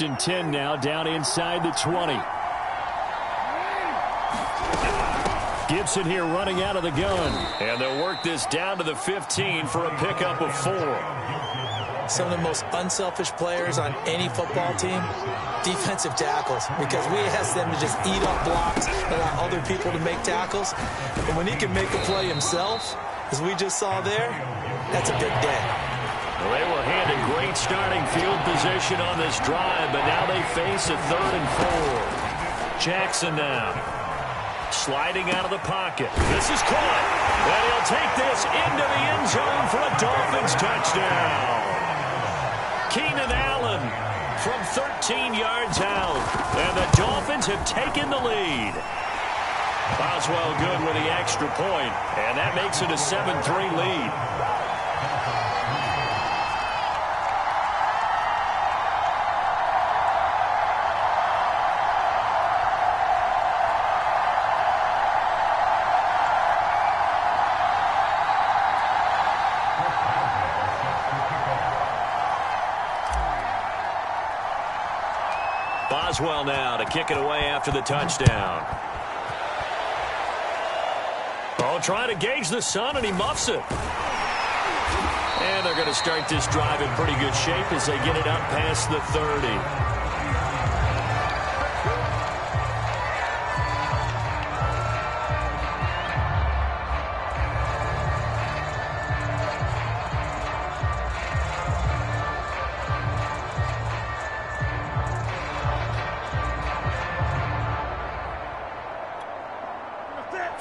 And 10 now, down inside the 20. Gibson here running out of the gun. And they'll work this down to the 15 for a pickup of 4. Some of the most unselfish players on any football team, defensive tackles, because we ask them to just eat up blocks and allow other people to make tackles. And when he can make a play himself, as we just saw there, that's a big day. Well, they were handed great starting field position on this drive, but now they face a 3rd and 4. Jackson now. Sliding out of the pocket. This is caught. And he'll take this into the end zone for a Dolphins touchdown. Keenan Allen from 13 yards out. And the Dolphins have taken the lead. Boswell good with the extra point. And that makes it a 7-3 lead. Boswell now to kick it away after the touchdown. Oh, trying to gauge the sun, and he muffs it. And they're going to start this drive in pretty good shape as they get it up past the 30.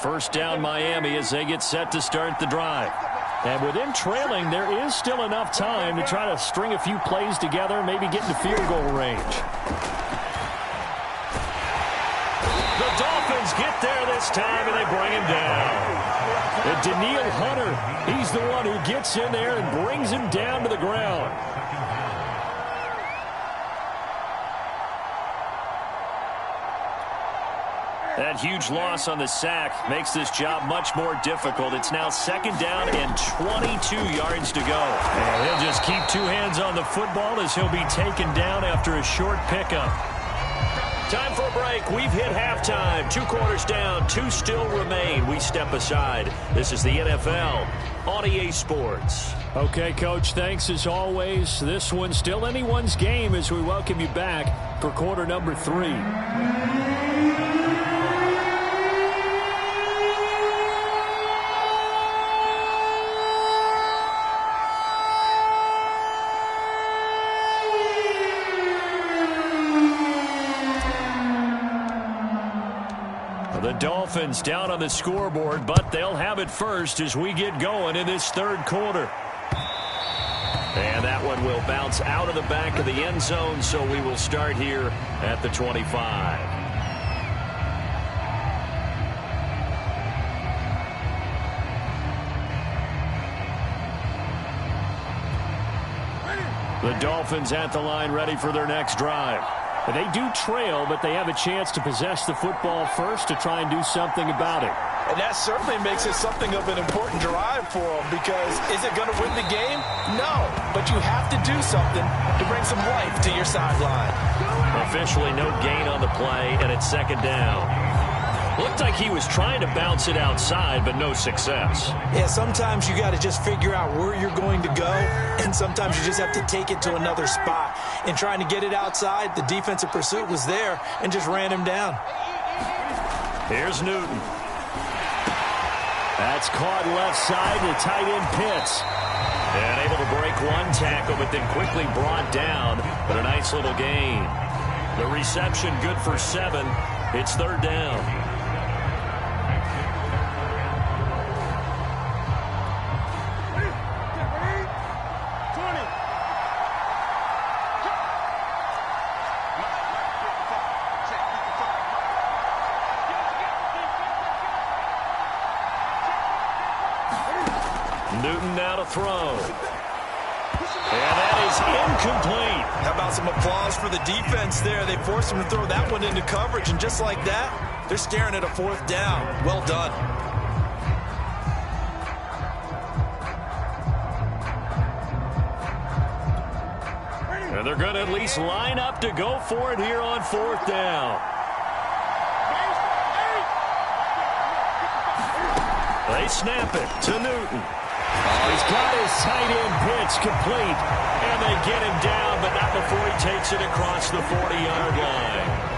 First down Miami as they get set to start the drive. And with them trailing, there is still enough time to try to string a few plays together, maybe get into field goal range. The Dolphins get there this time, and they bring him down. And Daniil Hunter, he's the one who gets in there and brings him down to the ground. That huge loss on the sack makes this job much more difficult. It's now 2nd down and 22 yards to go. And he'll just keep 2 hands on the football as he'll be taken down after a short pickup. Time for a break. We've hit halftime. 2 quarters down. 2 still remain. We step aside. This is the NFL on EA Sports. Okay, Coach, thanks as always. This one's still anyone's game as we welcome you back for quarter number 3. The Dolphins down on the scoreboard, but they'll have it first as we get going in this 3rd quarter. And that one will bounce out of the back of the end zone, so we will start here at the 25. The Dolphins at the line ready for their next drive. They do trail, but they have a chance to possess the football first to try and do something about it. And that certainly makes it something of an important drive for them, because is it going to win the game? No, but you have to do something to bring some life to your sideline. Officially no gain on the play, and it's 2nd down. Looked like he was trying to bounce it outside, but no success. Yeah, sometimes you got to just figure out where you're going to go, and sometimes you just have to take it to another spot. And trying to get it outside, the defensive pursuit was there and just ran him down. Here's Newton. That's caught left side to tight end Pitts. And able to break one tackle, but then quickly brought down. But a nice little gain. The reception good for 7. It's 3rd down. Newton now to throw. And that is incomplete. How about some applause for the defense there? They forced him to throw that one into coverage, and just like that, they're staring at a 4th down. Well done. And they're going to at least line up to go for it here on 4th down. They snap it to Newton. Oh, he's got his tight end pitch complete. And they get him down, but not before he takes it across the 40-yard line.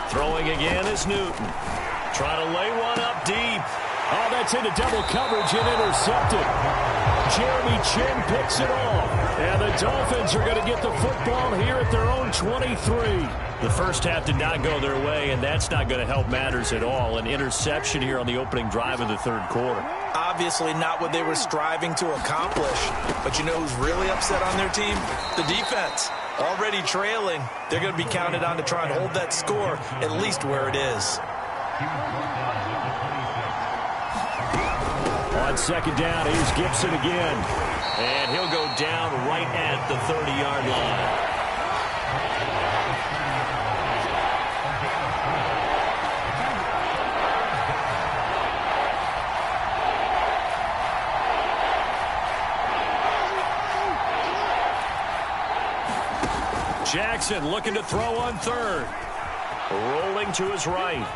Throwing again is Newton. Trying to lay one up deep. Oh, that's into double coverage and intercepted. Jeremy Chin picks it off. And the Dolphins are going to get the football here at their own 23. The first half did not go their way, and that's not going to help matters at all. An interception here on the opening drive of the third quarter. Obviously not what they were striving to accomplish. But you know who's really upset on their team? The defense. Already trailing. They're going to be counted on to try and hold that score at least where it is. On second down, here's Gibson again. And he'll go down right at the 30-yard line. Jackson looking to throw on third. Rolling to his right.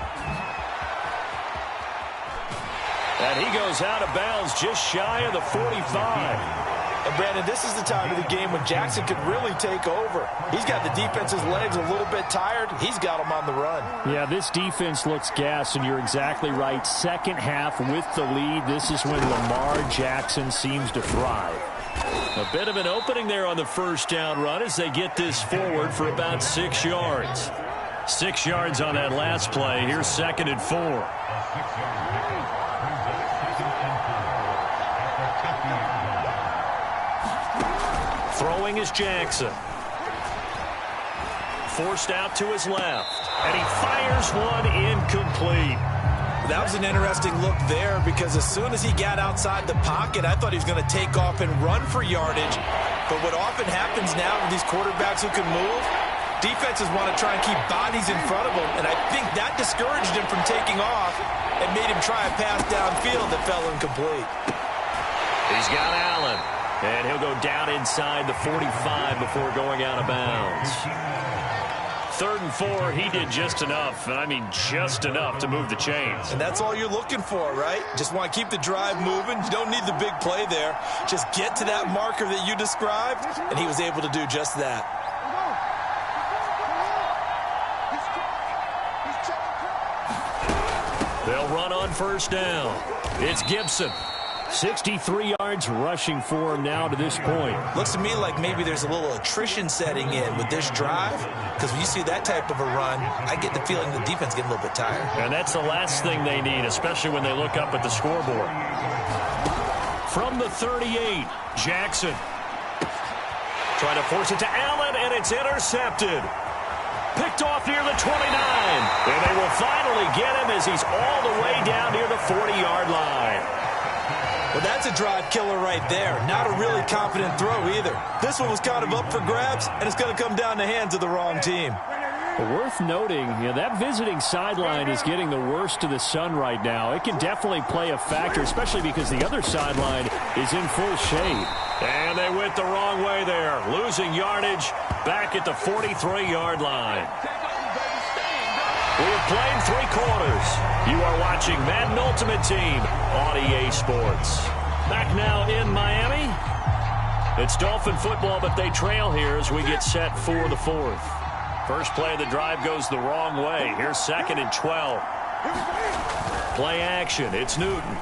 And he goes out of bounds just shy of the 45. And Brandon, this is the time of the game when Jackson could really take over. He's got the defense's legs a little bit tired. He's got them on the run. Yeah, this defense looks gassed, and you're exactly right. Second half with the lead, this is when Lamar Jackson seems to thrive. A bit of an opening there on the first down run as they get this forward for about 6 yards. 6 yards on that last play. Here's 2nd and 4. Throwing is Jackson. Forced out to his left. And he fires one incomplete. That was an interesting look there because as soon as he got outside the pocket, I thought he was going to take off and run for yardage. But what often happens now with these quarterbacks who can move, defenses want to try and keep bodies in front of them. And I think that discouraged him from taking off and made him try a pass downfield that fell incomplete. He's got Allen. And he'll go down inside the 45 before going out of bounds. 3rd and 4, he did just enough, and I mean just enough to move the chains. And that's all you're looking for, right? Just want to keep the drive moving. You don't need the big play there. Just get to that marker that you described, and he was able to do just that. They'll run on first down. It's Gibson. 63 yards rushing for him now to this point. Looks to me like maybe there's a little attrition setting in with this drive, because when you see that type of a run, I get the feeling the defense getting a little bit tired. And that's the last thing they need, especially when they look up at the scoreboard. From the 38, Jackson. Trying to force it to Allen, and it's intercepted. Picked off near the 29. And they will finally get him as he's all the way down near the 40-yard line. Well, that's a drive killer right there. Not a really confident throw either. This one was kind of up for grabs, and it's going to come down the hands of the wrong team. Well, worth noting, that visiting sideline is getting the worst of the sun right now. It can definitely play a factor, especially because the other sideline is in full shade. And they went the wrong way there, losing yardage back at the 43-yard line. We've played 3 quarters. You are watching Madden Ultimate Team on EA Sports. Back now in Miami. It's Dolphin football, but they trail here as we get set for the 4th. First play of the drive goes the wrong way. Here's 2nd and 12. Play action. It's Newton.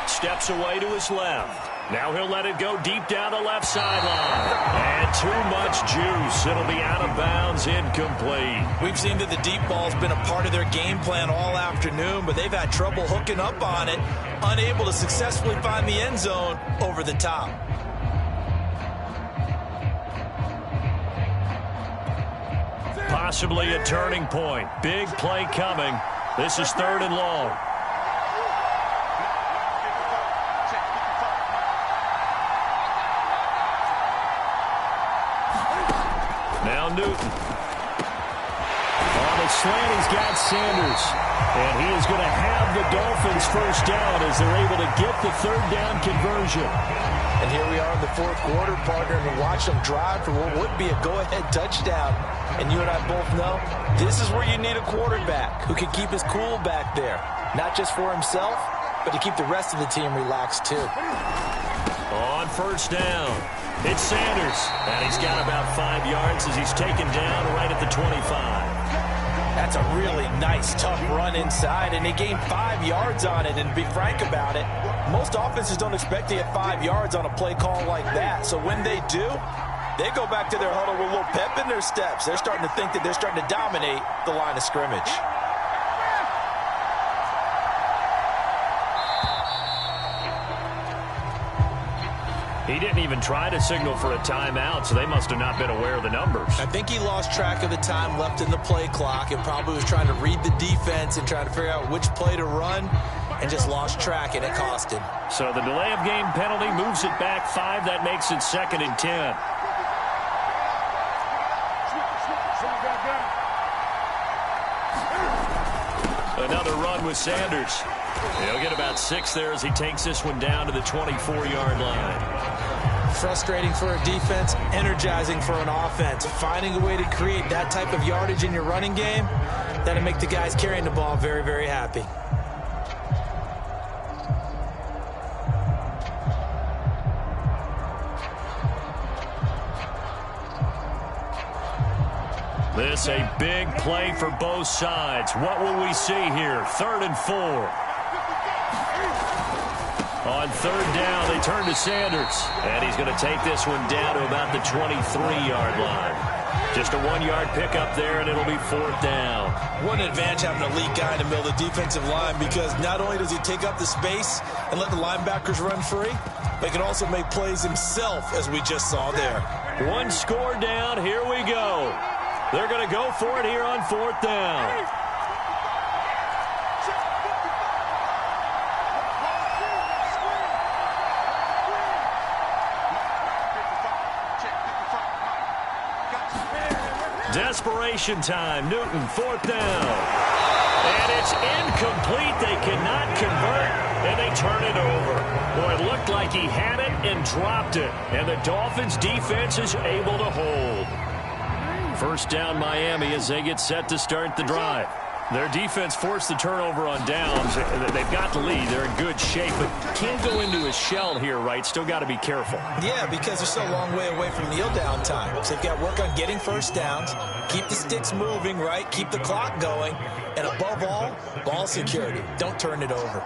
Steps away to his left. Now he'll let it go deep down the left sideline. And too much juice. It'll be out of bounds, incomplete. We've seen that the deep ball's been a part of their game plan all afternoon, but they've had trouble hooking up on it, unable to successfully find the end zone over the top. Possibly a turning point. Big play coming. This is 3rd and long. Now Newton. On the slant. He's got Sanders. And he is going to have the Dolphins first down as they're able to get the third down conversion. And here we are in the fourth quarter, partner, and watch them drive for what would be a go-ahead touchdown. And you and I both know this is where you need a quarterback who can keep his cool back there. Not just for himself, but to keep the rest of the team relaxed too. On first down, it's Sanders. And he's got about 5 yards as he's taken down right at the 25. That's a really nice, tough run inside, and they gained 5 yards on it. And to be frank about it, most offenses don't expect to get 5 yards on a play call like that. So when they do, they go back to their huddle with a little pep in their steps. They're starting to think that they're starting to dominate the line of scrimmage. He didn't even try to signal for a timeout, so they must have not been aware of the numbers. I think he lost track of the time left in the play clock and probably was trying to read the defense and trying to figure out which play to run and just lost track, and it cost him. So the delay of game penalty moves it back 5. That makes it 2nd and 10. Another run with Sanders. He'll get about 6 there as he takes this one down to the 24-yard line. Frustrating for a defense, energizing for an offense. Finding a way to create that type of yardage in your running game, that'll make the guys carrying the ball very, very happy. This a big play for both sides. What will we see here? 3rd and 4. On 3rd down, they turn to Sanders. And he's going to take this one down to about the 23-yard line. Just a 1-yard pickup there, and it'll be 4th down. What an advantage having an elite guy in the middle of the defensive line, because not only does he take up the space and let the linebackers run free, but he can also make plays himself, as we just saw there. 1 score down. Here we go. They're going to go for it here on 4th down. Desperation time. Newton, 4th down. And it's incomplete. They cannot convert, and they turn it over. Boy, it looked like he had it and dropped it. And the Dolphins' defense is able to hold. First down, Miami, as they get set to start the drive. Their defense forced the turnover on downs. They've got the lead. They're in good shape, but can't go into a shell here, right? Still got to be careful. Yeah, because they're still a long way away from kneel down time. So they've got to work on getting first downs, keep the sticks moving, right? Keep the clock going, and above all, ball security. Don't turn it over.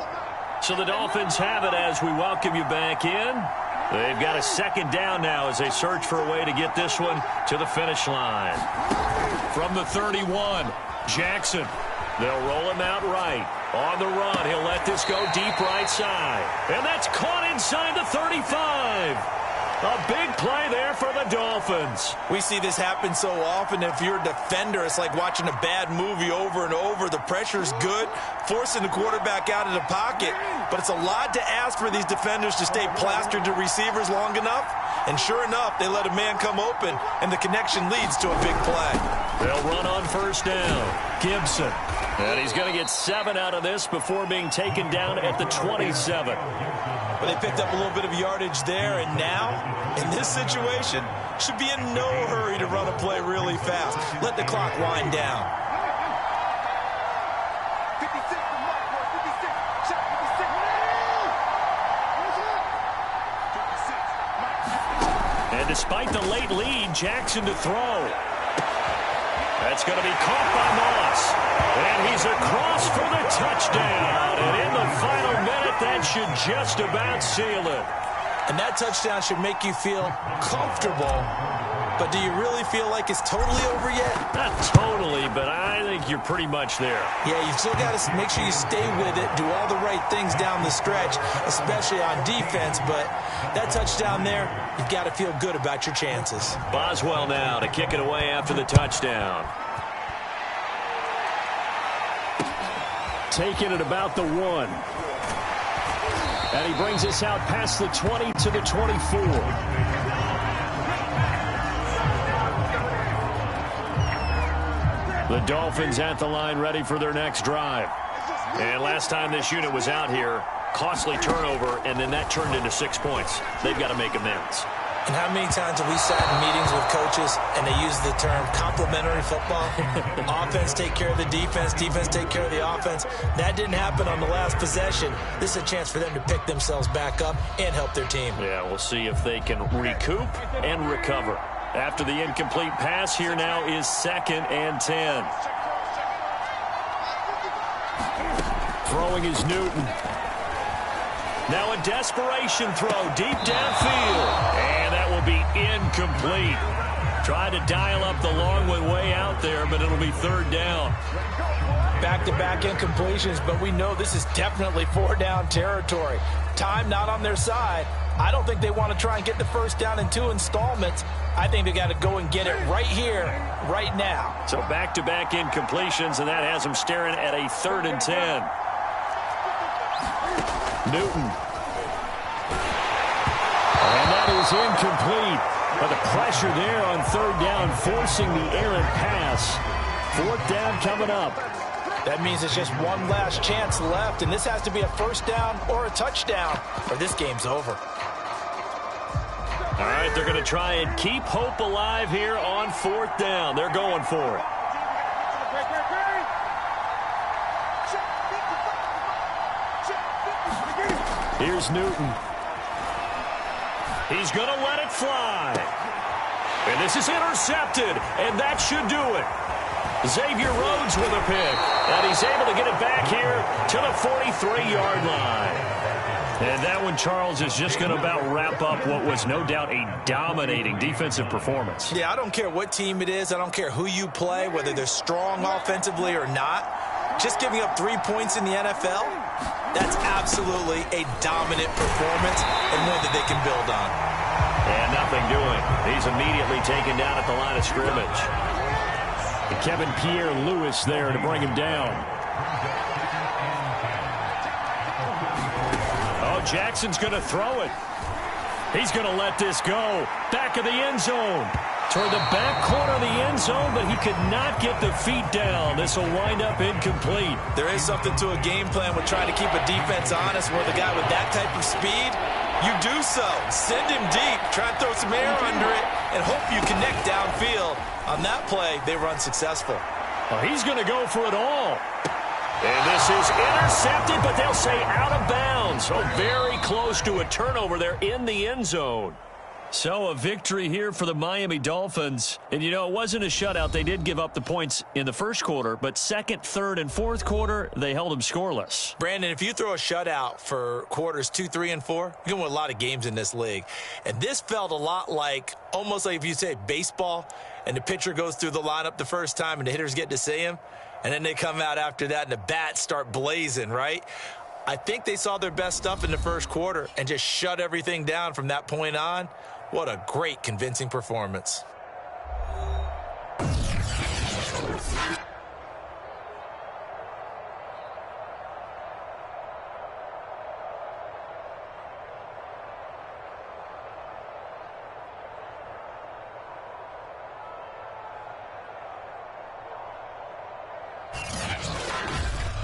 So the Dolphins have it as we welcome you back in. They've got a 2nd down now as they search for a way to get this one to the finish line. From the 31, Jackson. They'll roll him out right. On the run, he'll let this go deep right side. And that's caught inside the 35. A big play there for the Dolphins. We see this happen so often. If you're a defender, it's like watching a bad movie over and over. The pressure's good, forcing the quarterback out of the pocket. But it's a lot to ask for these defenders to stay plastered to receivers long enough. And sure enough, they let a man come open, and the connection leads to a big play. They'll run on first down. Gibson. And he's going to get 7 out of this before being taken down at the 27. But they picked up a little bit of yardage there, and now, in this situation, should be in no hurry to run a play really fast. Let the clock wind down. And despite the late lead, Jackson to throw. That's going to be caught by Moss. And he's across for the touchdown. And in the final minute, that should just about seal it. And that touchdown should make you feel comfortable. But do you really feel like it's totally over yet? Not totally, but I think you're pretty much there. Yeah, you've still got to make sure you stay with it, do all the right things down the stretch, especially on defense. But that touchdown there, you've got to feel good about your chances. Boswell now to kick it away after the touchdown. Taking it about the 1. And he brings us out past the 20 to the 24. The Dolphins at the line ready for their next drive. And last time this unit was out here, costly turnover, and then that turned into 6 points. They've got to make amends. And how many times have we sat in meetings with coaches and they use the term complementary football? Offense take care of the defense, defense take care of the offense. That didn't happen on the last possession. This is a chance for them to pick themselves back up and help their team. Yeah, we'll see if they can recoup and recover. After the incomplete pass, here now is 2nd and 10. Throwing is Newton. Now a desperation throw deep downfield. And that will be incomplete. Tried to dial up the long way out there, but it'll be 3rd down. Back-to-back incompletions, but we know this is definitely 4-down territory. Time not on their side. I don't think they want to try and get the 1st down in 2 installments. I think they got to go and get it right here, right now. So back-to-back incompletions, and that has them staring at a 3rd and 10. Newton. And that is incomplete. But the pressure there on 3rd down, forcing the errant pass. 4th down coming up. That means it's just one last chance left, and this has to be a 1st down or a touchdown, or this game's over. All right, they're going to try and keep hope alive here on 4th down. They're going for it. Here's Newton. He's going to let it fly. And this is intercepted, and that should do it. Xavier Rhodes with a pick, and he's able to get it back here to the 43-yard line. And that one, Charles, is just going to about wrap up what was no doubt a dominating defensive performance. Yeah, I don't care what team it is. I don't care who you play, whether they're strong offensively or not. Just giving up 3 points in the NFL, that's absolutely a dominant performance and one that they can build on. And nothing doing. He's immediately taken down at the line of scrimmage. And Kevin Pierre-Louis there to bring him down. Oh, Jackson's going to throw it. He's going to let this go. Back of the end zone. Toward the back corner of the end zone, but he could not get the feet down. This will wind up incomplete. There is something to a game plan with trying to keep a defense honest, where the guy with that type of speed, you do so. Send him deep, try and throw some air under it, and hope you connect downfield. On that play, they were unsuccessful. Well, he's going to go for it all. And this is intercepted, but they'll say out of bounds. So very close to a turnover there in the end zone. So a victory here for the Miami Dolphins. And, you know, it wasn't a shutout. They did give up the points in the first quarter, but 2nd, 3rd, and 4th quarter, they held them scoreless. Brandon, if you throw a shutout for quarters 2, 3, and 4, you're going to win a lot of games in this league. And this felt a lot like, almost like if you say baseball, and the pitcher goes through the lineup the first time and the hitters get to see him, and then they come out after that and the bats start blazing, right? I think they saw their best stuff in the first quarter and just shut everything down from that point on. What a great, convincing performance.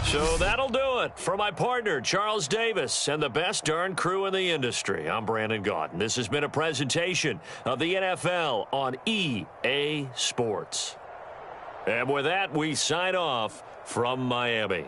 So that'll do it for my partner, Charles Davis, and the best darn crew in the industry. I'm Brandon Gaudin. This has been a presentation of the NFL on EA Sports. And with that, we sign off from Miami.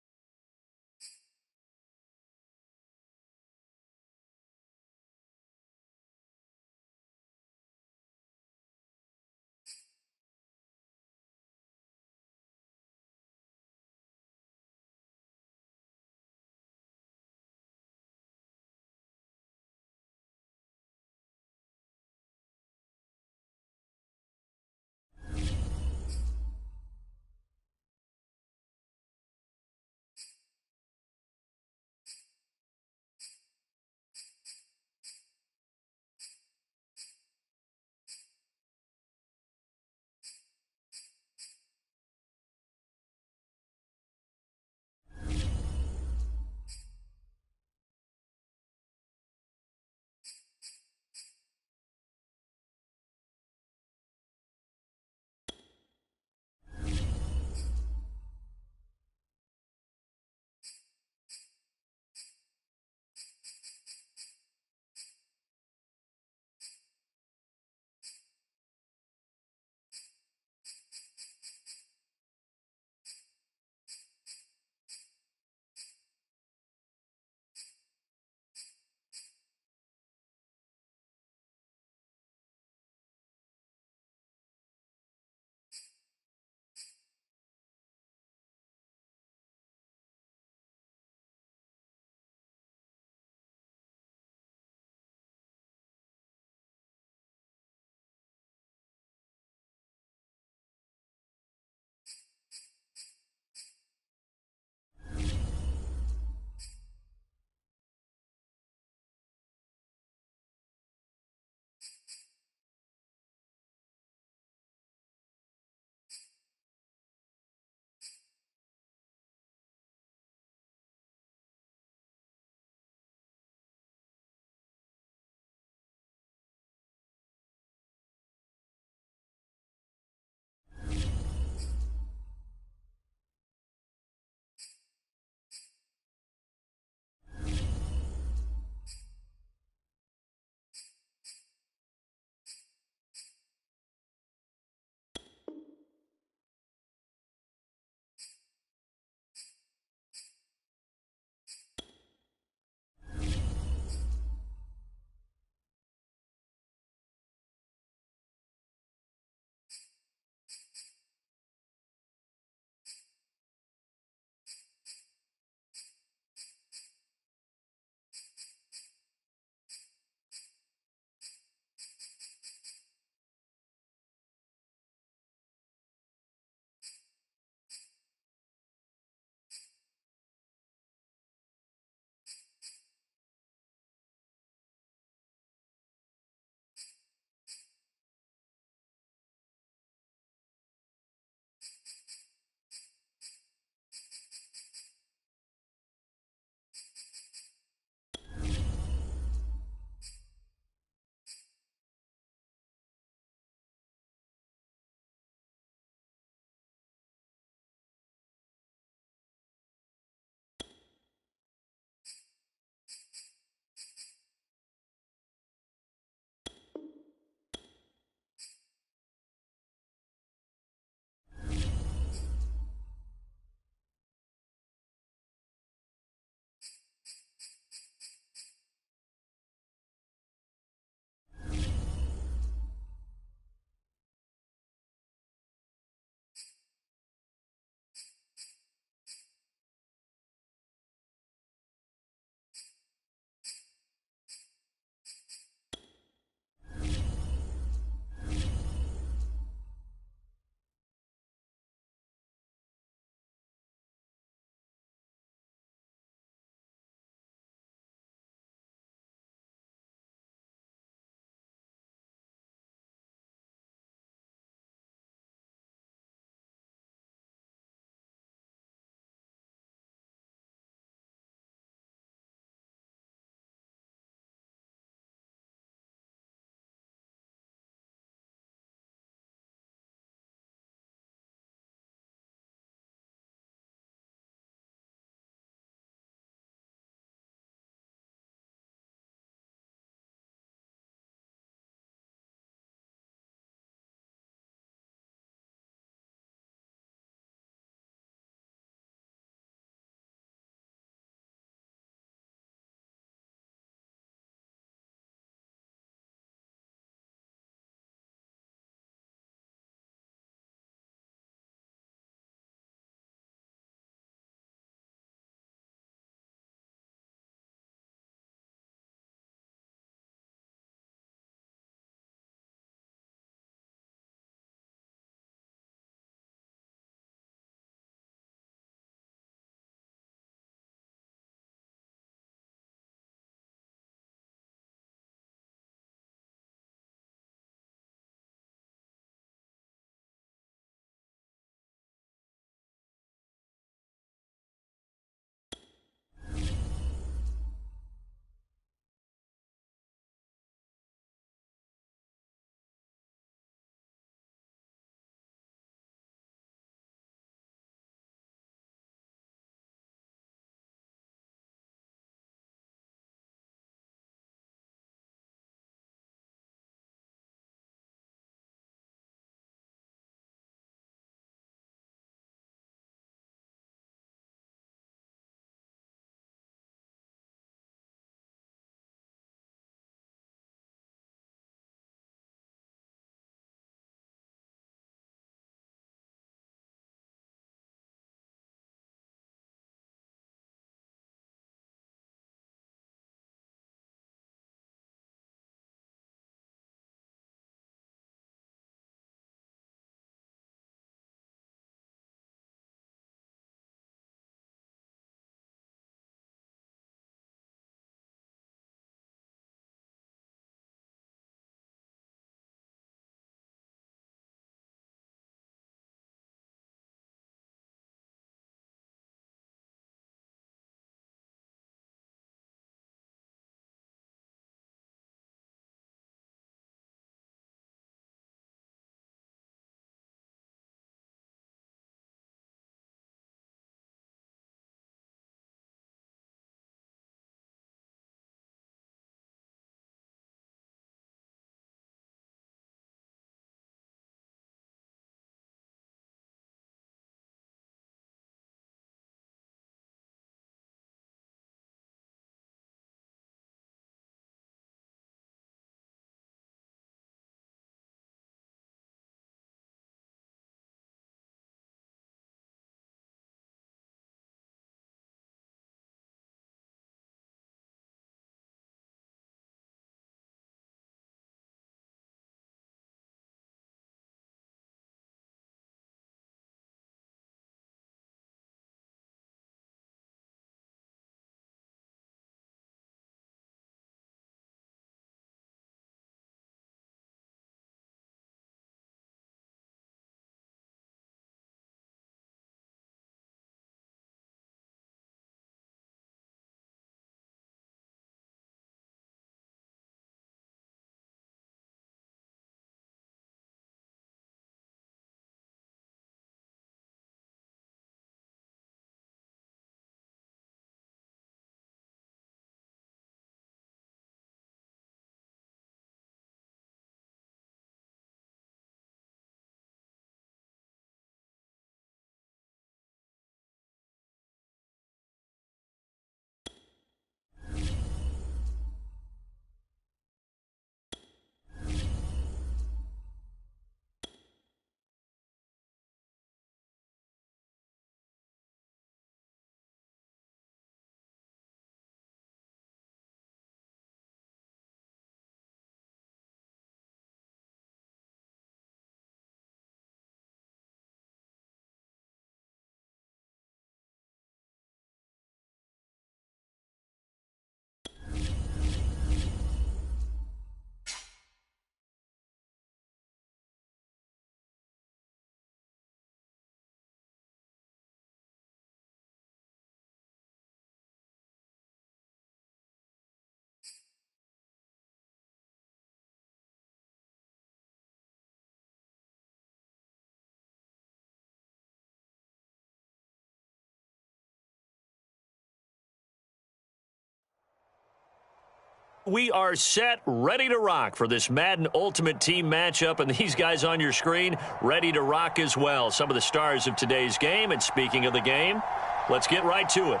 We are set, ready to rock for this Madden Ultimate Team matchup, and these guys on your screen ready to rock as well. Some of the stars of today's game, and speaking of the game, let's get right to it.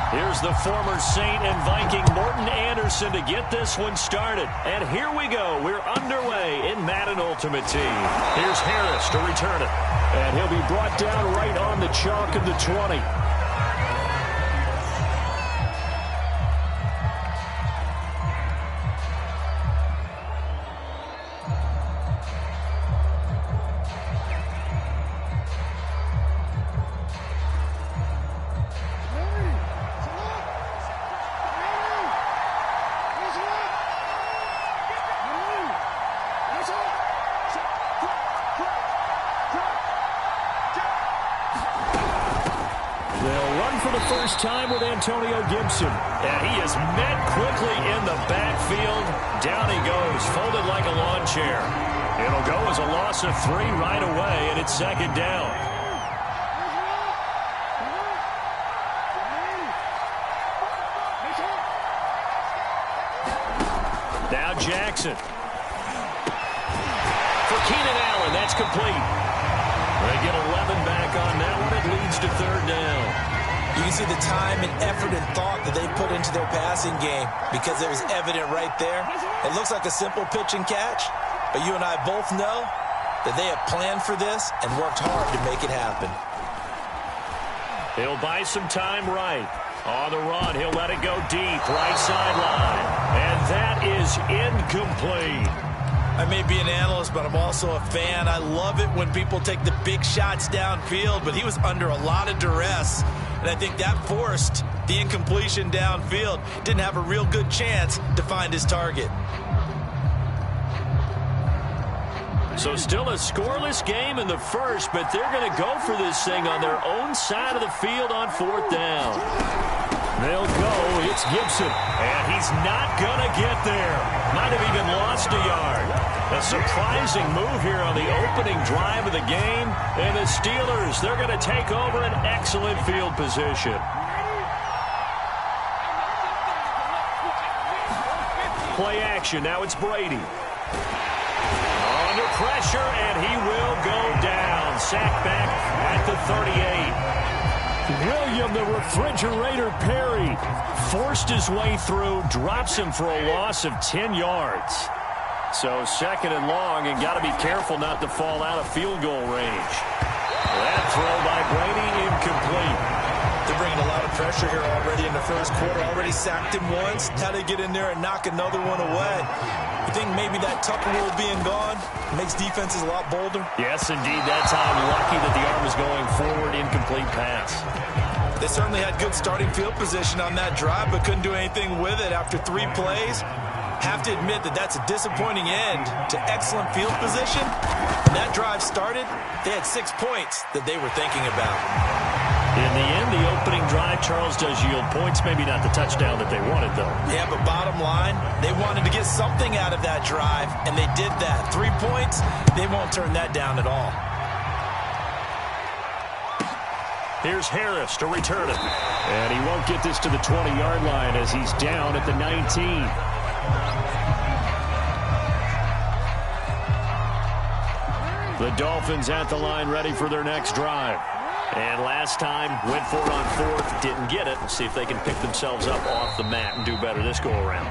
Here's the former Saint and Viking Morton Anderson to get this one started. And here we go. We're underway in Madden Ultimate Team. Here's Harris to return it. And he'll be brought down right on the chalk of the 20. Time with Antonio Gibson. And he is met quickly in the backfield. Down he goes, folded like a lawn chair. It'll go as a loss of 3 right away, and it's second down. Now Jackson. For Keenan Allen, that's complete. They get 11 back on that one. It leads to third down. You can see the time and effort and thought that they put into their passing game because it was evident right there. It looks like a simple pitch and catch, but you and I both know that they have planned for this and worked hard to make it happen. He'll buy some time right. On the run, he'll let it go deep, right sideline. And that is incomplete. I may be an analyst, but I'm also a fan. I love it when people take the big shots downfield, but he was under a lot of duress. And I think that forced the incompletion downfield. Didn't have a real good chance to find his target. So still a scoreless game in the first, but they're going to go for this thing on their own side of the field on fourth down. They'll go. It's Gibson. And he's not going to get there. Might have even lost a yard. A surprising move here on the opening drive of the game. And the Steelers, they're going to take over an excellent field position. Play action. Now it's Brady. Under pressure, and he will go down. Sacked back at the 38. William the Refrigerator Perry forced his way through, drops him for a loss of 10 yards. So second and long, and got to be careful not to fall out of field goal range. That throw by Brady incomplete. They're bringing a lot of pressure here already in the first quarter. Already sacked him once. How to get in there and knock another one away. You think maybe that Tucker rule being gone makes defenses a lot bolder? Yes, indeed. That time, lucky that the arm was going forward. Incomplete pass. They certainly had good starting field position on that drive, but couldn't do anything with it after 3 plays. Have to admit that that's a disappointing end to excellent field position. When that drive started, they had 6 points that they were thinking about. In the end, the opening drive, Charles, does yield points. Maybe not the touchdown that they wanted, though. Yeah, but bottom line, they wanted to get something out of that drive, and they did that. 3 points, they won't turn that down at all. Here's Harris to return it. And he won't get this to the 20-yard line as he's down at the 19. The Dolphins at the line ready for their next drive. And last time, went for it on fourth, didn't get it. See if they can pick themselves up off the mat and do better this go-around.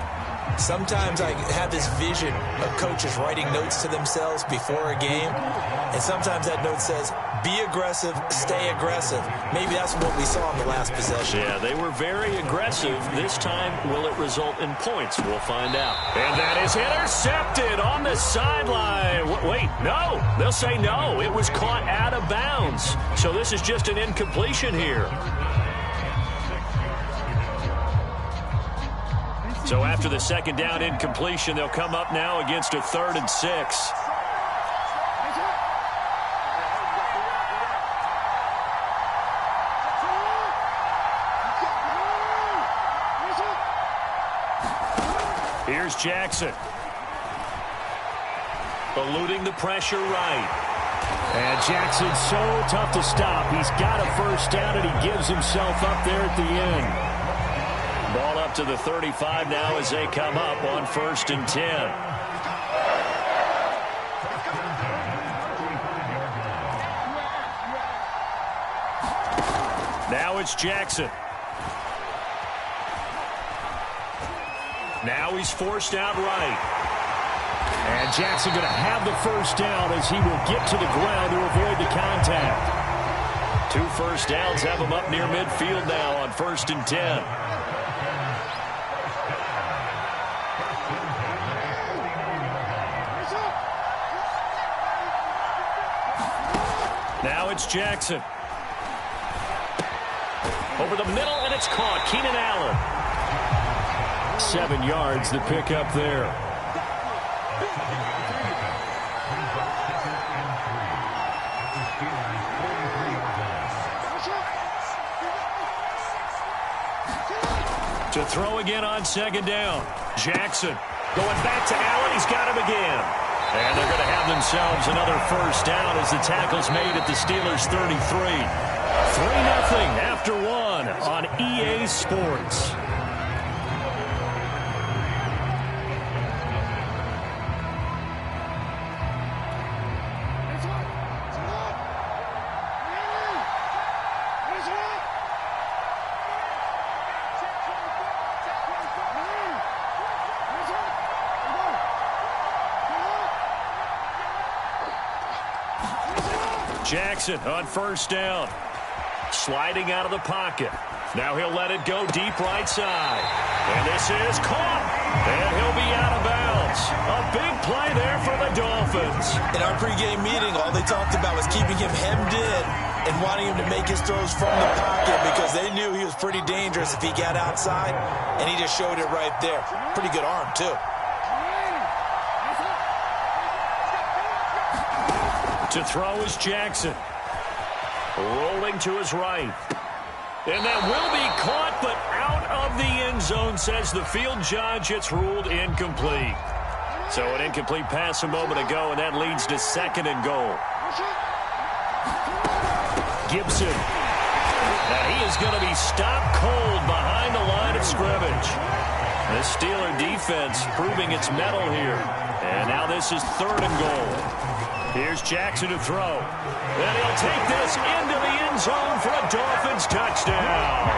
Sometimes I have this vision of coaches writing notes to themselves before a game, and sometimes that note says, be aggressive, stay aggressive. Maybe that's what we saw in the last possession. Yeah, they were very aggressive. This time, will it result in points? We'll find out. And that is intercepted on the sideline. Wait, no. They'll say no. It was caught out of bounds. So this is just an incompletion here. So after the second down incompletion, they'll come up now against a 3rd and 6. Here's Jackson. Eluding the pressure right. And Jackson's so tough to stop. He's got a first down, and he gives himself up there at the end. Ball up to the 35 now as they come up on 1st and 10. Now it's Jackson. Now he's forced out right. And Jackson going to have the first down as he will get to the ground to avoid the contact. 2 first downs have him up near midfield now on 1st and 10. Now it's Jackson. Over the middle, and it's caught. Keenan Allen. 7 yards to pick up there. To throw again on 2nd down. Jackson going back to Allen. He's got him again. And they're going to have themselves another first down as the tackle's made at the Steelers' 33. 3-0 after 1 on EA Sports. Jackson on 1st down. Sliding out of the pocket. Now he'll let it go deep right side. And this is caught. And he'll be out of bounds. A big play there for the Dolphins. In our pregame meeting, all they talked about was keeping him hemmed in and wanting him to make his throws from the pocket because they knew he was pretty dangerous if he got outside, and he just showed it right there. Pretty good arm, too. To throw is Jackson. Rolling to his right. And that will be caught, but out of the end zone, says the field judge. It's ruled incomplete. So an incomplete pass a moment ago, and that leads to 2nd and goal. Gibson. Now he is going to be stopped cold behind the line of scrimmage. The Steeler defense proving its mettle here. And now this is 3rd and goal. Here's Jackson to throw. And he'll take this into the end zone for a Dolphins touchdown.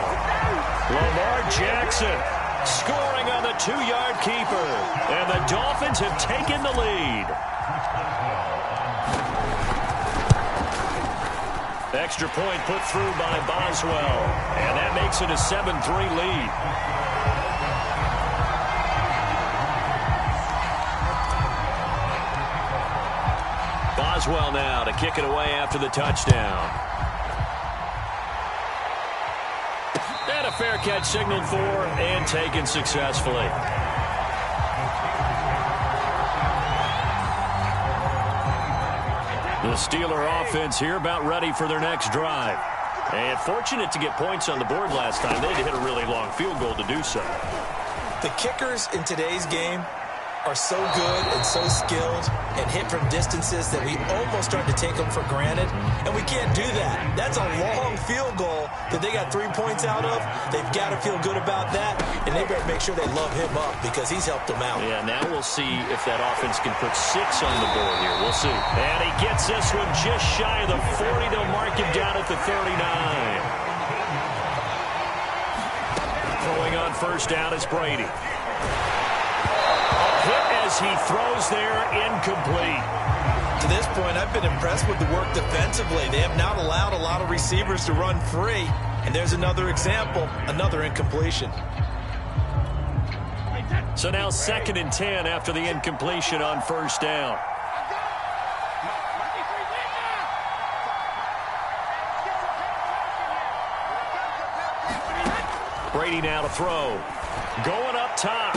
Lamar Jackson scoring on the 2-yard keeper. And the Dolphins have taken the lead. Extra point put through by Boswell. And that makes it a 7-3 lead. Boswell now to kick it away after the touchdown. And a fair catch signaled for and taken successfully. The Steeler offense here about ready for their next drive. And fortunate to get points on the board last time. They had to hit a really long field goal to do so. The kickers in today's game are so good and so skilled and hit from distances that we almost start to take them for granted, and we can't do that. That's a long field goal that they got 3 points out of. They've got to feel good about that, and they better make sure they love him up because he's helped them out. Yeah, now we'll see if that offense can put 6 on the board here. We'll see. And he gets this one just shy of the 40. They'll mark him down at the 39. Throwing on 1st down is Brady. As he throws there, incomplete. To this point, I've been impressed with the work defensively. They have not allowed a lot of receivers to run free. And there's another example, another incompletion. So now 2nd and 10 after the incompletion on 1st down. Brady now to throw. Going up top.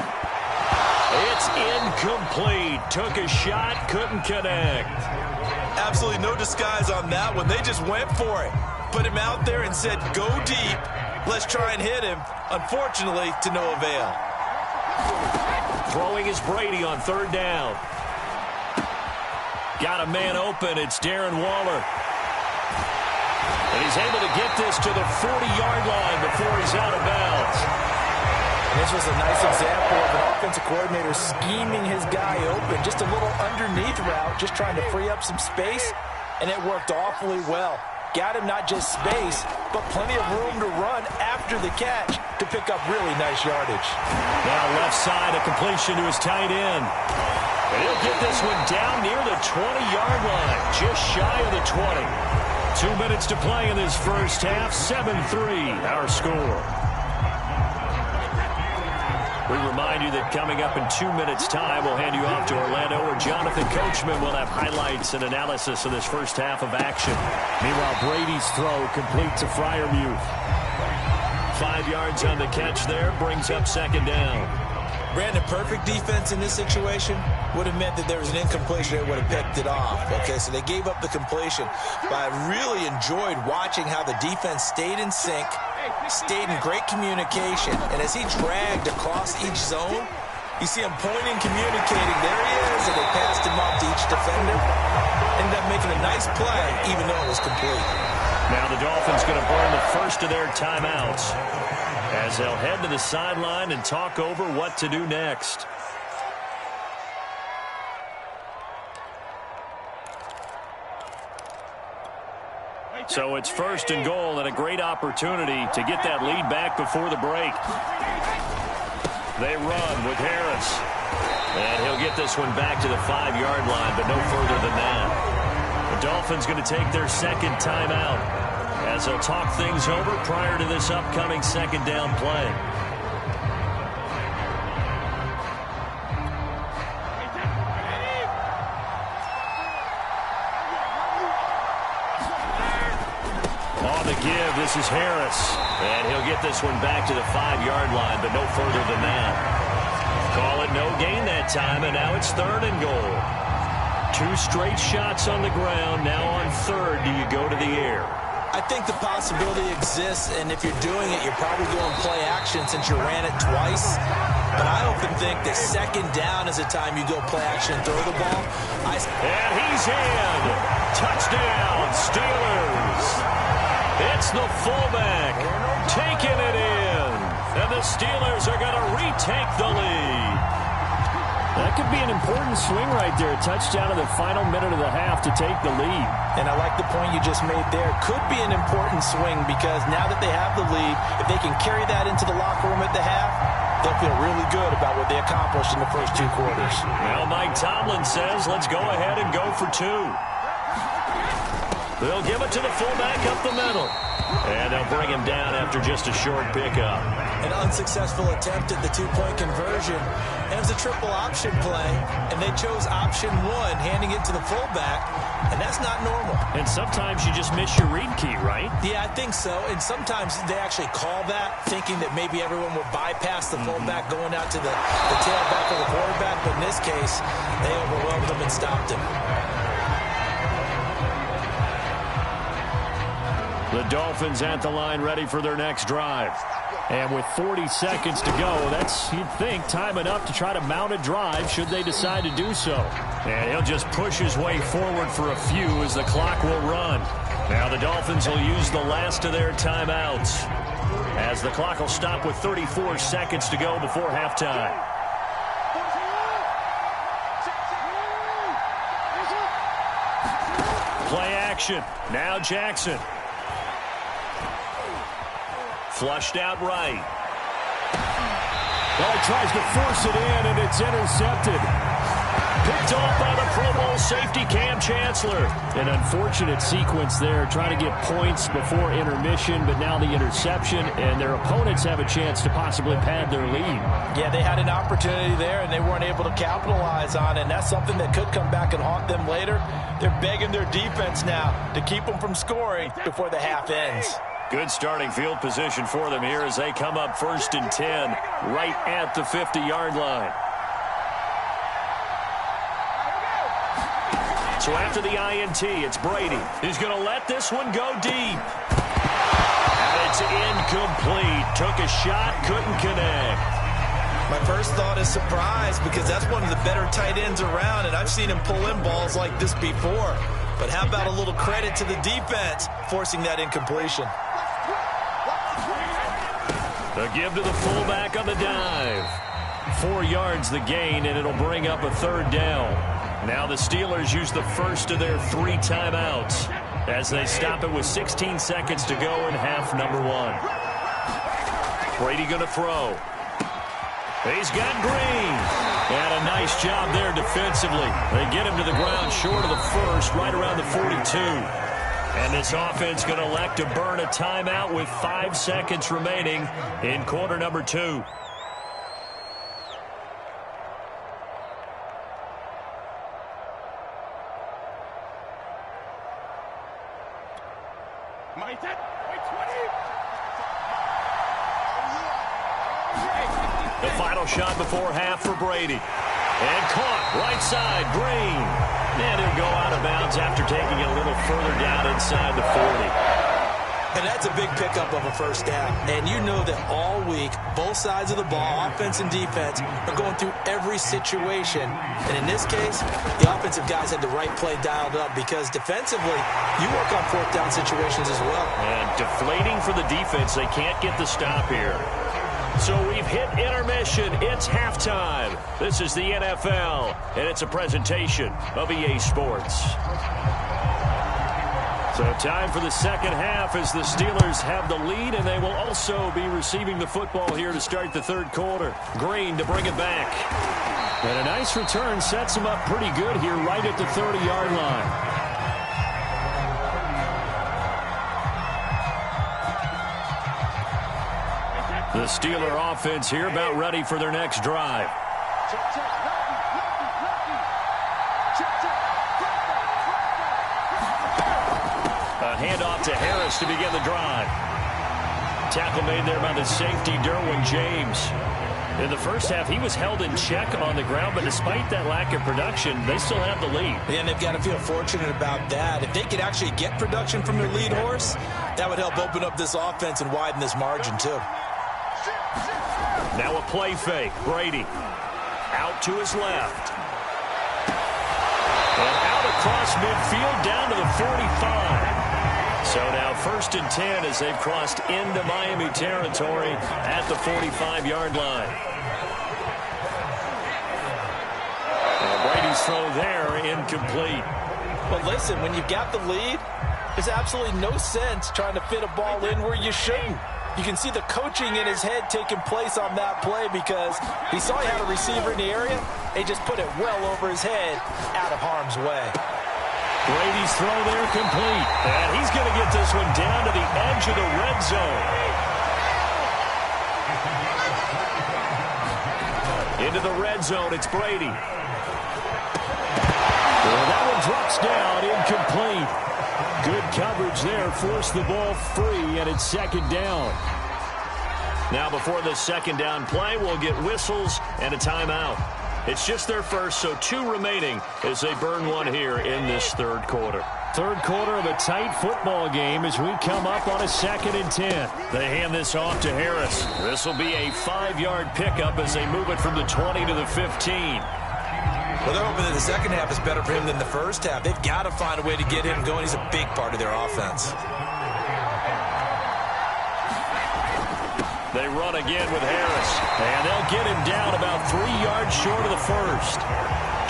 It's incomplete. Took a shot, couldn't connect. Absolutely no disguise on that one. They just went for it. Put him out there and said, go deep. Let's try and hit him. Unfortunately, to no avail. Throwing is Brady on third down. Got a man open. It's Darren Waller. And he's able to get this to the 40-yard line before he's out of bounds. And this was a nice example of an offensive coordinator scheming his guy open. Just a little underneath route, just trying to free up some space, and it worked awfully well. Got him not just space, but plenty of room to run after the catch to pick up really nice yardage. Now left side, a completion to his tight end. And he'll get this one down near the 20-yard line, just shy of the 20. 2 minutes to play in this first half, 7-3, our score. We remind you that coming up in 2 minutes' time, we'll hand you off to Orlando, where Jonathan Coachman will have highlights and analysis of this first half of action. Meanwhile, Brady's throw complete to Freiermuth. 5 yards on the catch there, brings up second down. Brandon, perfect defense in this situation would have meant that there was an incompletion that would have picked it off. Okay, so they gave up the completion. But I really enjoyed watching how the defense stayed in sync, stayed in great communication. And as he dragged across each zone, you see him pointing, communicating. There he is, and they passed him off to each defender. Ended up making a nice play, even though it was complete. Now the Dolphins going to burn the first of their timeouts, as they'll head to the sideline and talk over what to do next. So it's first and goal, and a great opportunity to get that lead back before the break. They run with Harris. And he'll get this one back to the 5-yard line, but no further than that. The Dolphins going to take their second timeout, as they'll talk things over prior to this upcoming second down play. On the give, this is Harris. And he'll get this one back to the 5-yard line, but no further than that. Call it no gain that time, and now it's third and goal. 2 straight shots on the ground. Now on third, do you go to the air? I think the possibility exists, and if you're doing it, you're probably going play action since you ran it twice. But I often think that second down is the time you go play action and throw the ball. And he's in. Touchdown, Steelers. It's the fullback taking it in. And the Steelers are going to retake the lead. That could be an important swing right there. Touchdown in the final minute of the half to take the lead. And I like the point you just made there. Could be an important swing because now that they have the lead, if they can carry that into the locker room at the half, they'll feel really good about what they accomplished in the first 2 quarters. Well, Mike Tomlin says, let's go ahead and go for 2. They'll give it to the fullback up the middle. And they'll bring him down after just a short pickup. An unsuccessful attempt at the 2-point conversion. And it was a triple option play. And they chose option 1, handing it to the fullback. And that's not normal. And sometimes you just miss your read key, right? Yeah, I think so. And sometimes they actually call that, thinking that maybe everyone will bypass the fullback going out to the tailback of the quarterback. But in this case, they overwhelmed him and stopped him. The Dolphins at the line ready for their next drive. And with 40 seconds to go, that's, you'd think, time enough to try to mount a drive should they decide to do so. And he'll just push his way forward for a few as the clock will run. Now the Dolphins will use the last of their timeouts, as the clock will stop with 34 seconds to go before halftime. Play action. Now Jackson. Flushed out right. Well, he tries to force it in, and it's intercepted. Picked off by the Pro Bowl safety Cam Chancellor. An unfortunate sequence there, trying to get points before intermission, but now the interception, and their opponents have a chance to possibly pad their lead. Yeah, they had an opportunity there, and they weren't able to capitalize on it, and that's something that could come back and haunt them later. They're begging their defense now to keep them from scoring before the half ends. Good starting field position for them here as they come up 1st and 10 right at the 50-yard line. So after the INT, it's Brady. He's going to let this one go deep. And it's incomplete. Took a shot, couldn't connect. My first thought is surprise because that's one of the better tight ends around, and I've seen him pull in balls like this before. But how about a little credit to the defense forcing that incompletion? The give to the fullback on the dive. 4 yards the gain, and it'll bring up a 3rd down. Now the Steelers use the first of their 3 timeouts as they stop it with 16 seconds to go in half number 1. Brady going to throw. He's got Green. And a nice job there defensively. They get him to the ground short of the first, right around the 42. And this offense going to elect to burn a timeout with 5 seconds remaining in quarter number 2. The final shot before half for Brady. And caught right side, Green. And he'll go out of bounds after taking it a little further down inside the 40. And that's a big pickup of a first down. And you know that all week, both sides of the ball, offense and defense, are going through every situation. And in this case, the offensive guys had the right play dialed up because defensively, you work on 4th down situations as well. And deflating for the defense. They can't get the stop here. So we've hit intermission. It's halftime. This is the NFL, and it's a presentation of EA Sports. So time for the second half as the Steelers have the lead, and they will also be receiving the football here to start the 3rd quarter. Green to bring it back. And a nice return sets them up pretty good here right at the 30-yard line. The Steeler offense here about ready for their next drive. A handoff to Harris to begin the drive. Tackle made there by the safety, Derwin James. In the first half, he was held in check on the ground, but despite that lack of production, they still have the lead. And they've got to feel fortunate about that. If they could actually get production from their lead horse, that would help open up this offense and widen this margin, too. Now a play fake. Brady out to his left. And out across midfield down to the 45. So now 1st and 10 as they've crossed into Miami territory at the 45-yard line. And Brady's throw there incomplete. But listen, when you've got the lead, there's absolutely no sense trying to fit a ball in where you shouldn't. You can see the coaching in his head taking place on that play because he saw he had a receiver in the area. They just put it well over his head out of harm's way. Brady's throw there complete. And he's going to get this one down to the edge of the red zone. Into the red zone, it's Brady. Well, that one drops down, incomplete. Good coverage there, forced the ball free, and it's 2nd down. Now before the 2nd down play, we'll get whistles and a timeout. It's just their first, so 2 remaining as they burn one here in this 3rd quarter. 3rd quarter of a tight football game as we come up on a 2nd and 10. They hand this off to Harris. This will be a 5-yard pickup as they move it from the 20 to the 15. Well, they're hoping that the second half is better for him than the first half. They've got to find a way to get him going. He's a big part of their offense. They run again with Harris. And they'll get him down about 3 yards short of the first.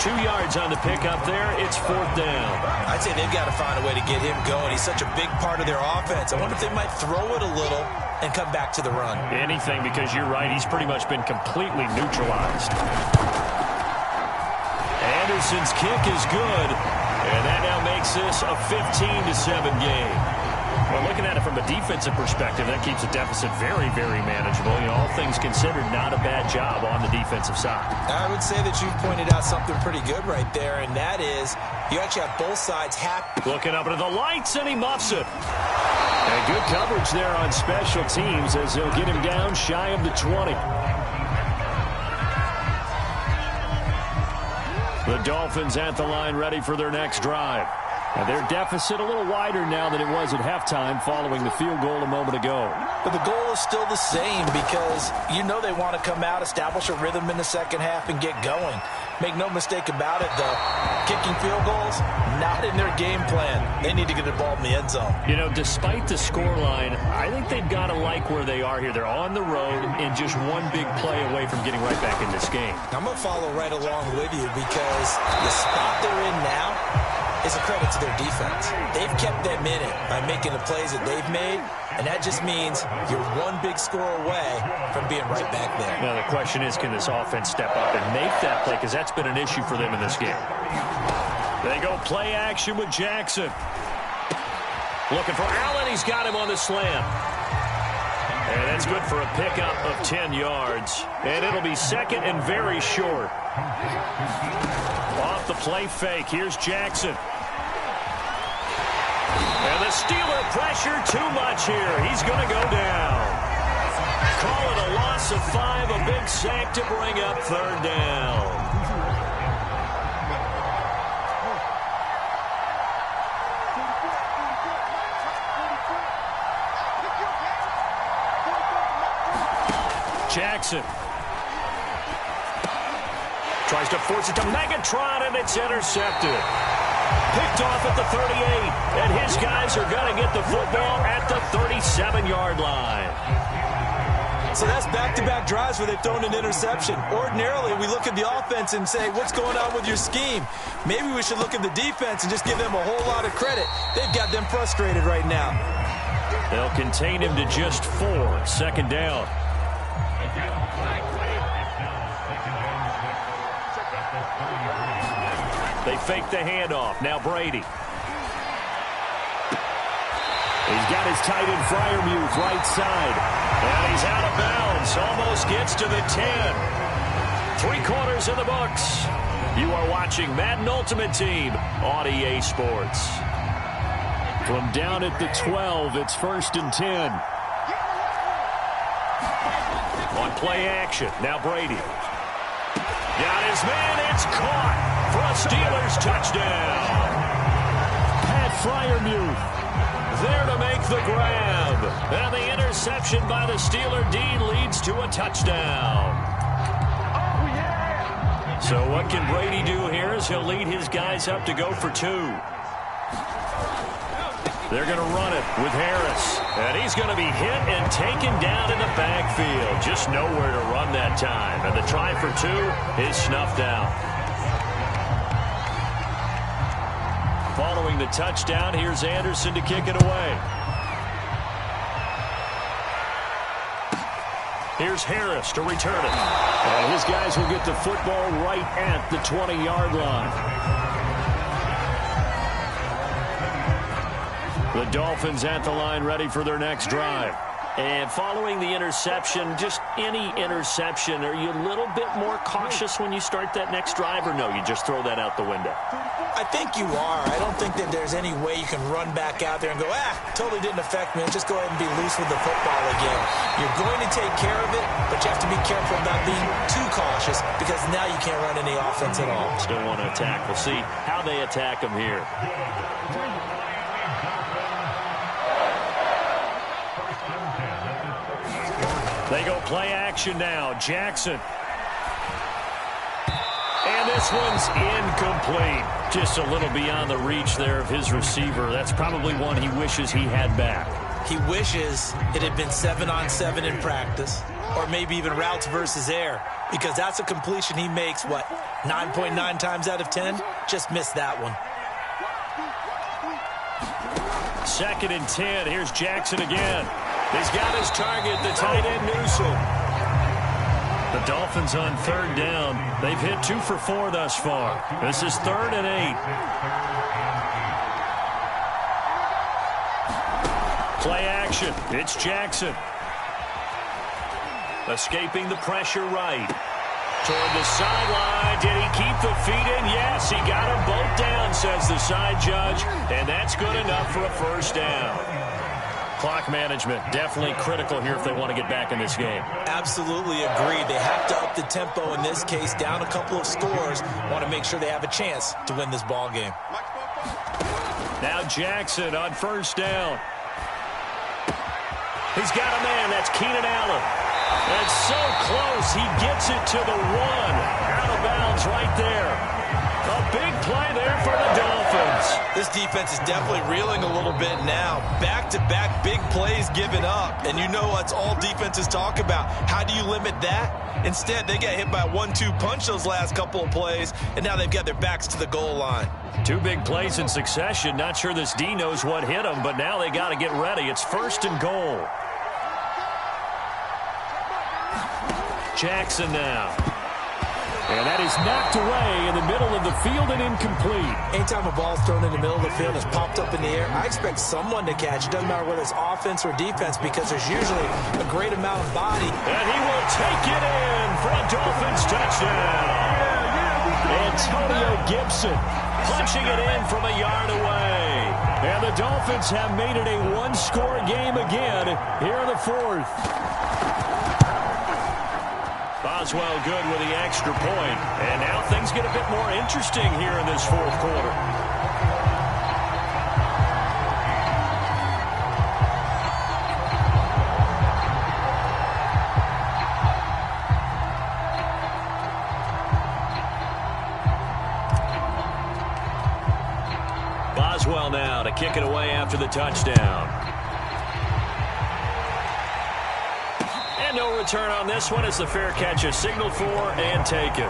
2 yards on the pickup there. It's 4th down. I'd say they've got to find a way to get him going. He's such a big part of their offense. I wonder if they might throw it a little and come back to the run. Anything, because you're right. He's pretty much been completely neutralized. Anderson's kick is good, and that now makes this a 15-7 game. Well, looking at it from a defensive perspective, that keeps the deficit very, very manageable. You know, all things considered, not a bad job on the defensive side. I would say that you've pointed out something pretty good right there, and that is you actually have both sides happy. Looking up into the lights, and he muffs it. And good coverage there on special teams as they'll get him down shy of the 20. The Dolphins at the line ready for their next drive. Now their deficit a little wider now than it was at halftime following the field goal a moment ago. But the goal is still the same because you know they want to come out, establish a rhythm in the second half, and get going. Make no mistake about it, though. Kicking field goals, not in their game plan. They need to get the ball in the end zone. You know, despite the scoreline, I think they've got to like where they are here. They're on the road and just one big play away from getting right back in this game. I'm going to follow right along with you because the spot they're in now is a credit to their defense. They've kept them in it by making the plays that they've made, and that just means you're one big score away from being right back there. Now, the question is, can this offense step up and make that play? Because that's been an issue for them in this game. They go play action with Jackson. Looking for Allen. He's got him on the slam. And that's good for a pickup of 10 yards. And it'll be second and very short. Off the play fake. Here's Jackson. And the Steeler pressure too much here. He's going to go down. Call it a loss of 5. A big sack to bring up third down. Jackson tries to force it to Megatron, and it's intercepted. Picked off at the 38, and his guys are going to get the football at the 37-yard line. So that's back-to-back drives where they've thrown an interception. Ordinarily, we look at the offense and say, what's going on with your scheme? Maybe we should look at the defense and just give them a whole lot of credit. They've got them frustrated right now. They'll contain him to just 4. Second down. They fake the handoff. Now Brady. He's got his tight end Freiermuth right side. And he's out of bounds. Almost gets to the 10. 3 quarters in the books. You are watching Madden Ultimate Team on EA Sports. From down at the 12, it's 1st and 10. On play action. Now Brady. Got his man. It's caught for a Steelers touchdown. Pat Freiermuth there to make the grab. And the interception by the Steeler D leads to a touchdown. So what can Brady do here as he'll lead his guys up to go for 2. They're going to run it with Harris. And he's going to be hit and taken down in the backfield. Just nowhere to run that time. And the try for 2 is snuffed out. Following the touchdown, here's Anderson to kick it away. Here's Harris to return it. And his guys will get the football right at the 20-yard line. The Dolphins at the line ready for their next drive. And following the interception, just any interception, are you a little bit more cautious when you start that next drive, or no, you just throw that out the window? I think you are. I don't think that there's any way you can run back out there and go, totally didn't affect me. Just go ahead and be loose with the football again. You're going to take care of it, but you have to be careful about being too cautious because now you can't run any offense at all. Still want to attack. We'll see how they attack them here. They go play action now. Jackson. And this one's incomplete. Just a little beyond the reach there of his receiver. That's probably one he wishes he had back. He wishes it had been 7-on-7 in practice, or maybe even routes versus air, because that's a completion he makes, 9.9 times out of 10? Just missed that one. 2nd and 10. Here's Jackson again. He's got his target, the tight end Newsome. The Dolphins on 3rd down. They've hit 2 for 4 thus far. This is 3rd and 8. Play action. It's Jackson. Escaping the pressure right. Toward the sideline. Did he keep the feet in? Yes, he got them both down, says the side judge. And that's good enough for a 1st down. Clock management definitely critical here if they want to get back in this game. Absolutely agree. They have to up the tempo in this case, down a couple of scores. Want to make sure they have a chance to win this ball game. Now Jackson on first down. He's got a man. That's Keenan Allen. And so close. He gets it to the 1. Out of bounds right there. A big play there for the Dolphins. This defense is definitely reeling a little bit now. Back-to-back big plays given up. And you know that's all defenses talk about. How do you limit that? Instead, they got hit by a 1-2 punch those last couple of plays, and now they've got their backs to the goal line. 2 big plays in succession. Not sure this D knows what hit them, but now they got to get ready. It's first and goal. Jackson now. And that is knocked away in the middle of the field and incomplete. Anytime a ball's thrown in the middle of the field, it's popped up in the air, I expect someone to catch it. Doesn't matter whether it's offense or defense, because there's usually a great amount of body. And he will take it in for a Dolphins touchdown. Antonio Gibson punching it in from a yard away. And the Dolphins have made it a 1-score game again here in the 4th. Boswell good with the extra point. And now things get a bit more interesting here in this 4th quarter. Boswell now to kick it away after the touchdown. No return on this one as the fair catch is signaled for and taken.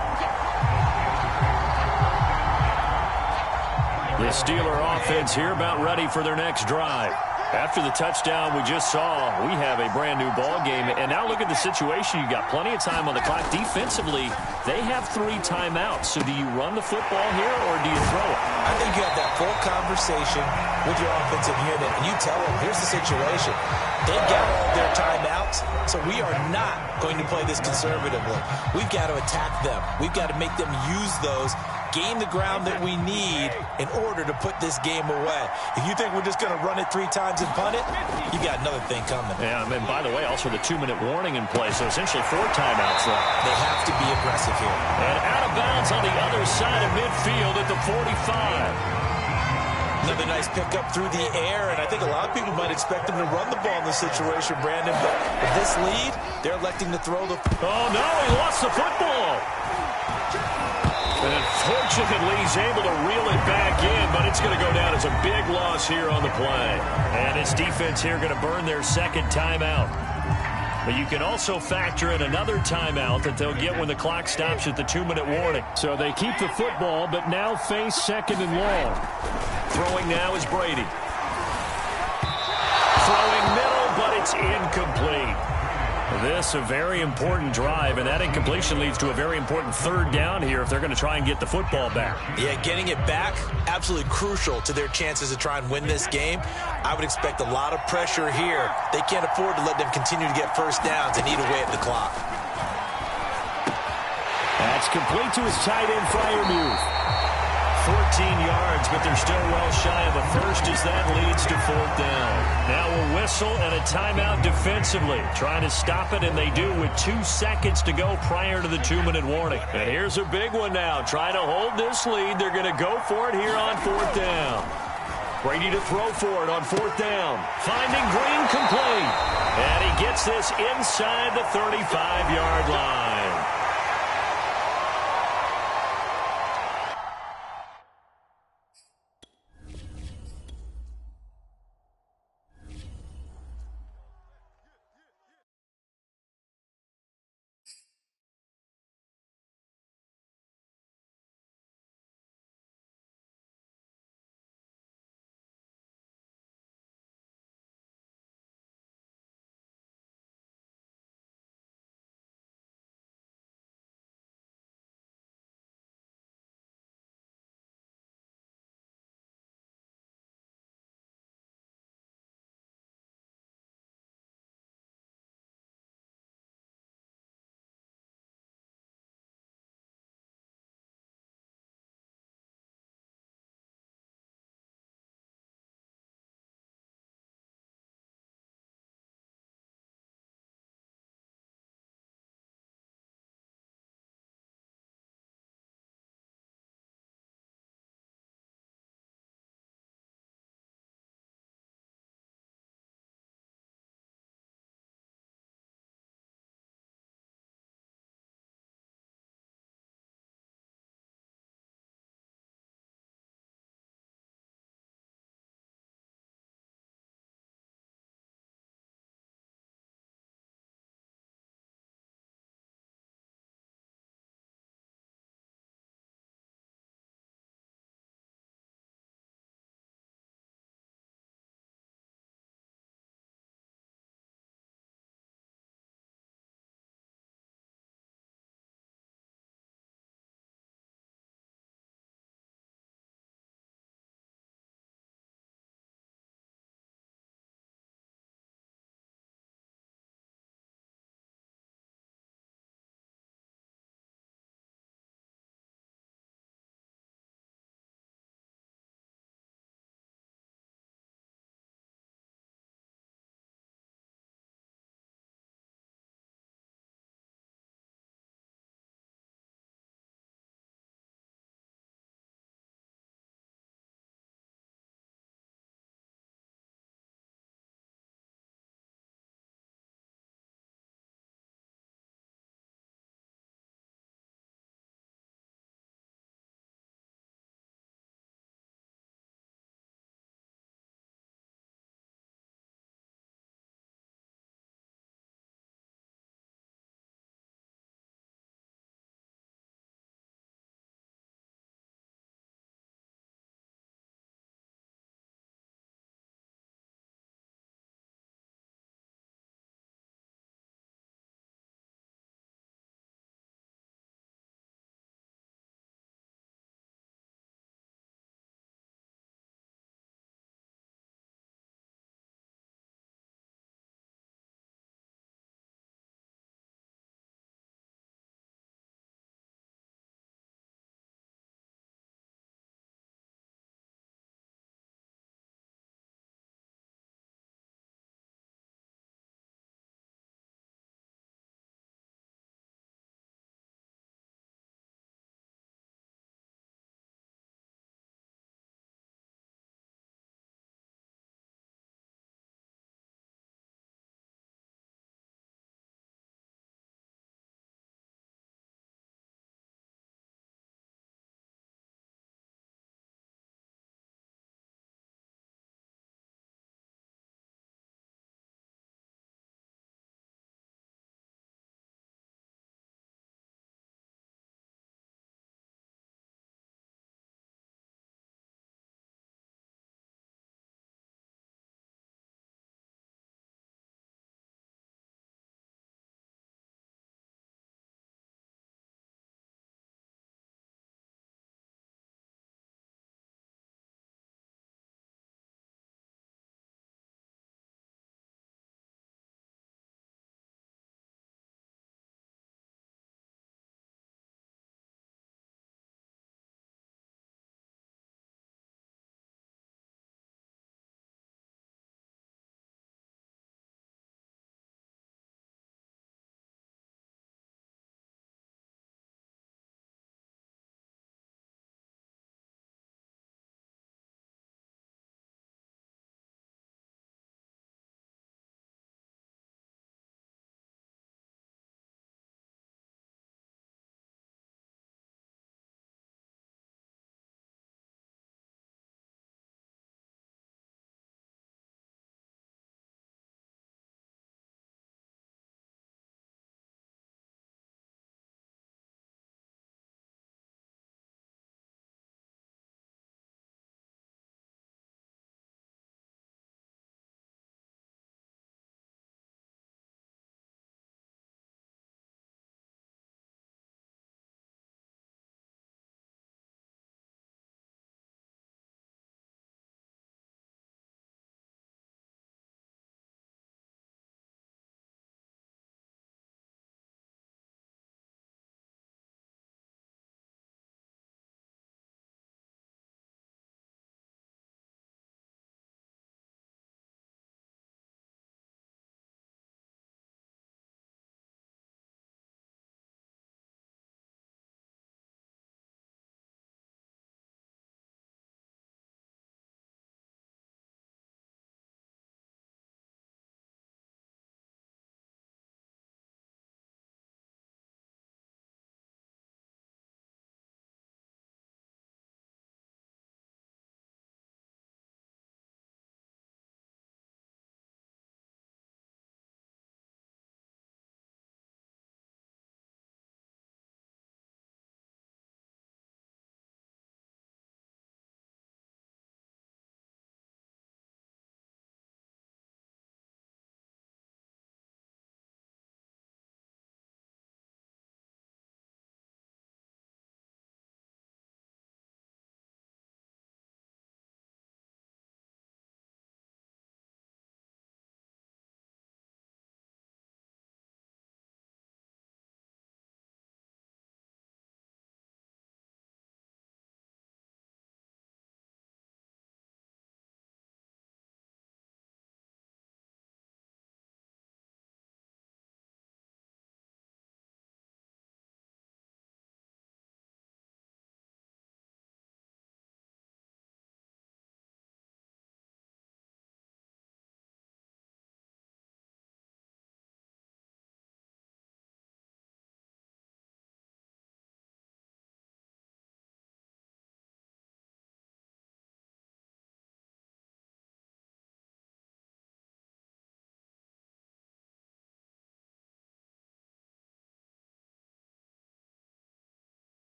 The Steeler offense here about ready for their next drive. After the touchdown we just saw, we have a brand new ball game. And now look at the situation. You got plenty of time on the clock. Defensively, they have 3 timeouts. So do you run the football here or do you throw it? I think you have that full conversation with your offensive unit, and you tell them, here's the situation. They've got all their timeouts, so we are not going to play this conservatively. We've got to attack them. We've got to make them use those, gain the ground that we need in order to put this game away. If you think we're just going to run it 3 times and punt it, you got another thing coming. Yeah, and by the way, also the 2-minute warning in play, so essentially 4 timeouts left. They have to be aggressive here. And out of bounds on the other side of midfield at the 45. Another nice pickup through the air, and I think a lot of people might expect them to run the ball in this situation, Brandon, but with this lead, they're electing to throw the... Oh, no, he lost the football. And unfortunately, he's able to reel it back in, but it's going to go down as a big loss here on the play. And his defense here going to burn their 2nd timeout. But you can also factor in another timeout that they'll get when the clock stops at the 2-minute warning. So they keep the football, but now face 2nd and long. Throwing now is Brady. Throwing middle, but it's incomplete. This a very important drive, and that incompletion leads to a very important 3rd down here if they're going to try and get the football back. Yeah, getting it back, absolutely crucial to their chances to try and win this game. I would expect a lot of pressure here. They can't afford to let them continue to get first downs and eat away at the clock. That's complete to his tight end, Freiermuth. 14 yards, but they're still well shy of a first as that leads to 4th down. Now a whistle and a timeout defensively. Trying to stop it, and they do with 2 seconds to go prior to the 2-minute warning. And here's a big one now. Trying to hold this lead. They're going to go for it here on 4th down. Brady to throw for it on 4th down. Finding Green complete. And he gets this inside the 35-yard line.